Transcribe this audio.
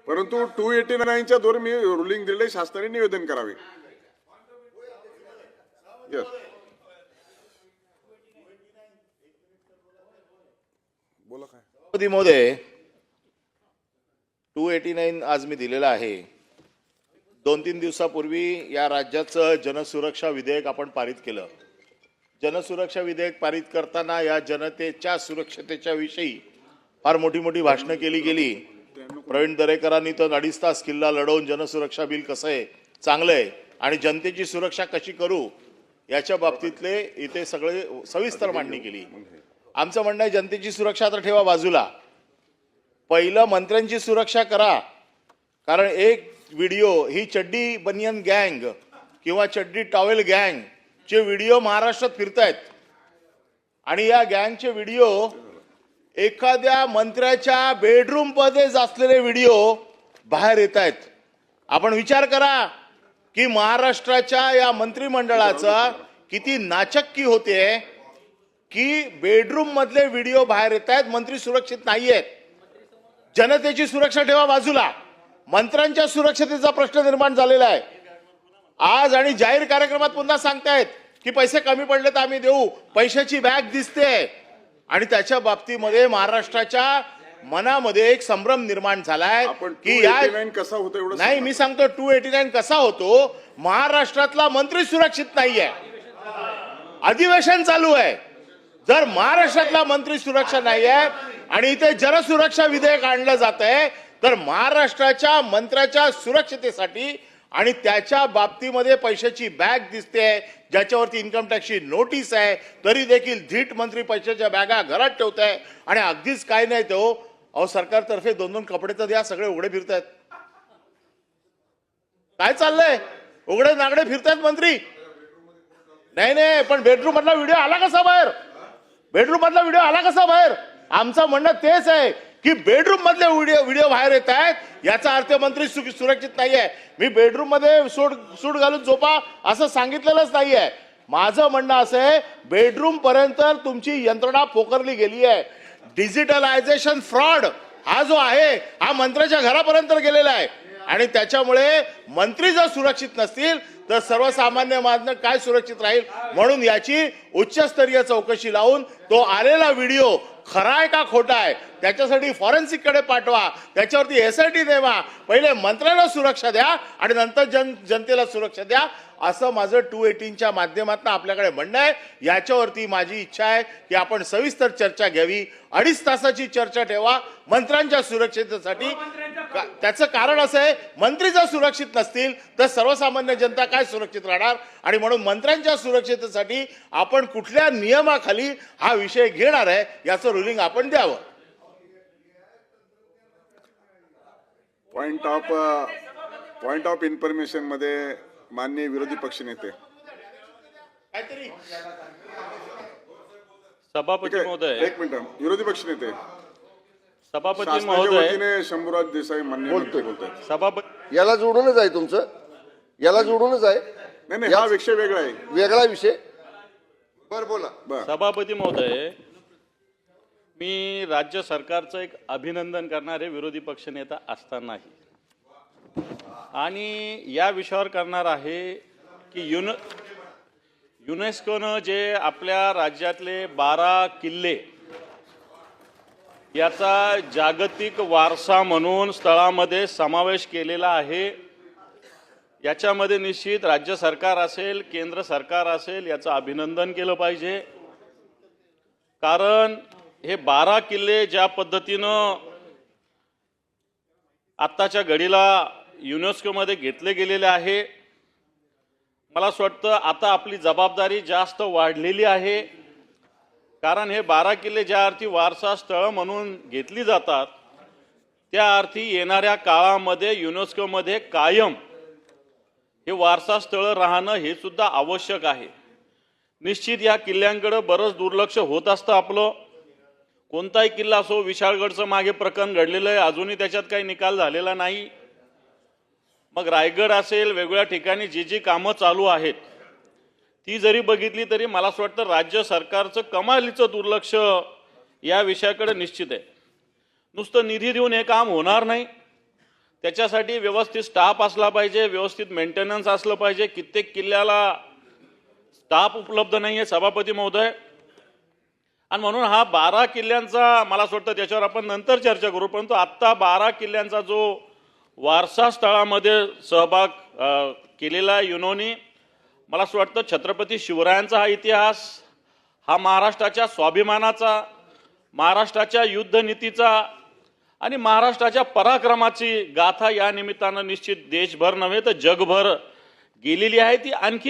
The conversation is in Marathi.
परंतु 289च्या दोर मी रुलिंग दिले, शासनाने निवेदन करावे. यस, बोला काय. सभापती महोदय, 289 आज मी दिलेला आहे. 2-3 दिवसापूर्वी या राज्याचं जनसुरक्षा विधेयक आपण पारित केलं. जनसुरक्षा विधेयक पारित करताना या जनतेच्या सुरक्षतेच्या विषयी फार मोठी मोठी भाषणं केली गेली. प्रवीण दरेकरांनी तर 2.5 तास किल्ला लढवून जनसुरक्षा बिल कसं आहे, चांगलं आहे आणि जनतेची सुरक्षा कशी करू याच्या बाबतीतले इथे सगळे सविस्तर मांडणी केली. आमचं म्हणणं आहे जनतेची सुरक्षा तर ठेवा बाजूला, पहिलं मंत्र्यांची सुरक्षा करा. कारण एक व्हिडिओ ही चड्डी बनियन गँग किंवा चड्डी टॉवेल गँग चे व्हिडिओ महाराष्ट्रात फिरतायत आणि या गँगचे व्हिडिओ एखाद्या मंत्र्याच्या बेडरूम मध्ये असलेले व्हिडिओ बाहेर येत आहेत. आपण विचार करा की महाराष्ट्राच्या या मंत्रिमंडळाचा किती नाचक्की होते की बेडरूम मधले व्हिडिओ बाहेर येत आहेत. मंत्री सुरक्षित नाहीयेत. जनतेची सुरक्षा ठेवा बाजूला, मंत्र्यांच्या सुरक्षतेचा प्रश्न निर्माण झालेला आहे आज. आणि जाहीर कार्यक्रमात पुन्हा सांगतायत की पैसे कमी पडले तर आम्ही देऊ, पैशाची बॅग दिसते आणि त्याच्या बाबतीमध्ये महाराष्ट्राच्या मनामध्ये एक संभ्रम निर्माण झालाय की या कसा होतो एवढं नाही. मी सांगतो 289 कसा होतो. महाराष्ट्रातला मंत्री सुरक्षित नाहीये, अधिवेशन चालू आहे. जर महाराष्ट्रातला मंत्री सुरक्षा नाहीये आणि इथे जनसुरक्षा विधेयक आणलं जात आहे तर महाराष्ट्राच्या मंत्र्याच्या सुरक्षतेसाठी आणि त्याच्या बाबतीमध्ये पैशाची बॅग दिसते ज्याच्यावरती इन्कम टॅक्सची नोटीस आहे तरी देखील धीट मंत्री पैशाच्या बॅगा घरात ठेवत आहे. आणि अगदीच काय नाही तो अहो सरकारतर्फे 2-2 कपडे तर द्या, सगळे उघडे फिरतायत. काय चाललंय? उघडे नागडे फिरतायत मंत्री. नाही पण बेडरूम मधला व्हिडिओ आला कसा बाहेर? बेडरूम मधला व्हिडिओ आला कसा बाहेर? आमचं म्हणणं तेच आहे की बेडरूम मधले व्हिडिओ बाहेर येत आहेत याचा अर्थ मंत्री सुरक्षित नाहीये. मी बेडरूम मध्ये सूट घालून झोपा असं सांगितलेलंच नाहीये. माझं म्हणणं असं आहे बेडरूम पर्यंत तुमची यंत्रणा पोखरली गेली आहे. डिजिटलायझेशन फ्रॉड हा जो आहे हा मंत्र्याच्या घरापर्यंत गेलेला आहे आणि त्याच्यामुळे मंत्री जर सुरक्षित नसतील तर सर्वसामान्य माणूस काय सुरक्षित राहील. म्हणून याची उच्चस्तरीय चौकशी लावून तो आलेला व्हिडिओ खरा आहे का खोटा आहे त्याच्यासाठी फॉरेन्सिक कडे पाठवा, त्याच्यावरती SIT नेमा. पहिले मंत्र्यांना सुरक्षा द्या आणि नंतर जनतेला सुरक्षा द्या असं माझं 218च्या माध्यमातून आपल्याकडे म्हणणं आहे. याच्यावरती माझी इच्छा आहे की आपण सविस्तर चर्चा घ्यावी. 2.5 तासाची चर्चा ठेवा मंत्र्यांच्या सुरक्षेसाठी. त्याचं कारण असं आहे मंत्री जर सुरक्षित नसतील तर सर्वसामान्य जनता काय सुरक्षित राहणार. आणि म्हणून मंत्र्यांच्या सुरक्षेसाठी आपण कुठल्या नियमाखाली हा विषय घेणार आहे याचं रुलिंग आपण द्यावं. पॉइंट ऑफ इन्फॉर्मेशन मध्ये माननीय विरोधी पक्ष नेते सभापती महोदय, एक मिनिट. विरोधी पक्ष नेते सभापती महोदय, शंभूराज देसाई मान्य बोलतोय. सभापती याला जोडूनच आहे तुमचं, याला जोडूनच आहे. नाही हा विषय वेगळा आहे, वेगळा विषय. बर बोला. सभापती महोदय, मी राज्य सरकारचं एक अभिनंदन करणारे विरोधी पक्षनेता असतानाही आणि या विषयावर करणार आहे की युनेस्कोनं जे आपल्या राज्यातले 12 किल्ले याचा जागतिक वारसा म्हणून स्थळामध्ये समावेश केलेला आहे. याच्यामध्ये निश्चित राज्य सरकार असेल, केंद्र सरकार असेल याचं अभिनंदन केलं पाहिजे. कारण हे 12 किल्ले ज्या पद्धतीनं आत्ताच्या घडीला युनेस्कोमध्ये घेतले गेलेले आहे, मला असं वाटतं आता आपली जबाबदारी जास्त वाढलेली आहे. कारण हे 12 किल्ले ज्या अर्थी वारसा स्थळ म्हणून घेतली जातात त्या अर्थी येणाऱ्या काळामध्ये युनेस्कोमध्ये कायम हे वारसा स्थळ राहणं हे सुद्धा आवश्यक आहे. निश्चित या किल्ल्यांकडे बरंच दुर्लक्ष होत असतं आपलं. कोणताही किल्ला असो, विशाळगडचं मागे प्रकरण घडलेलं आहे, अजूनही त्याच्यात काही निकाल झालेला नाही. मग रायगड असेल, वेगवेगळ्या ठिकाणी जी जी कामं चालू आहेत ती जरी बघितली तरी मला असं वाटतं राज्य सरकारचं कमालीचं दुर्लक्ष या विषयाकडे निश्चित आहे. नुसतं निधी देऊन हे काम होणार नाही. त्याच्यासाठी व्यवस्थित स्टाफ असला पाहिजे, व्यवस्थित मेंटेनन्स असलं पाहिजे. कित्येक किल्ल्याला स्टाफ उपलब्ध नाही आहे सभापती महोदय. आणि म्हणून हा 12 किल्ल्यांचा मला असं वाटतं त्याच्यावर आपण नंतर चर्चा करू, परंतु आत्ता 12 किल्ल्यांचा जो वारसा स्थळामध्ये सहभाग केलेला युनोनी, मला असं वाटतं छत्रपती शिवरायांचा हा इतिहास, हा महाराष्ट्राच्या स्वाभिमानाचा, महाराष्ट्राच्या युद्धनीतीचा आणि महाराष्ट्राच्या पराक्रमाची गाथा या निमित्तानं निश्चित देशभर नव्हे तर जगभर गेलेली आहे. ती आणखी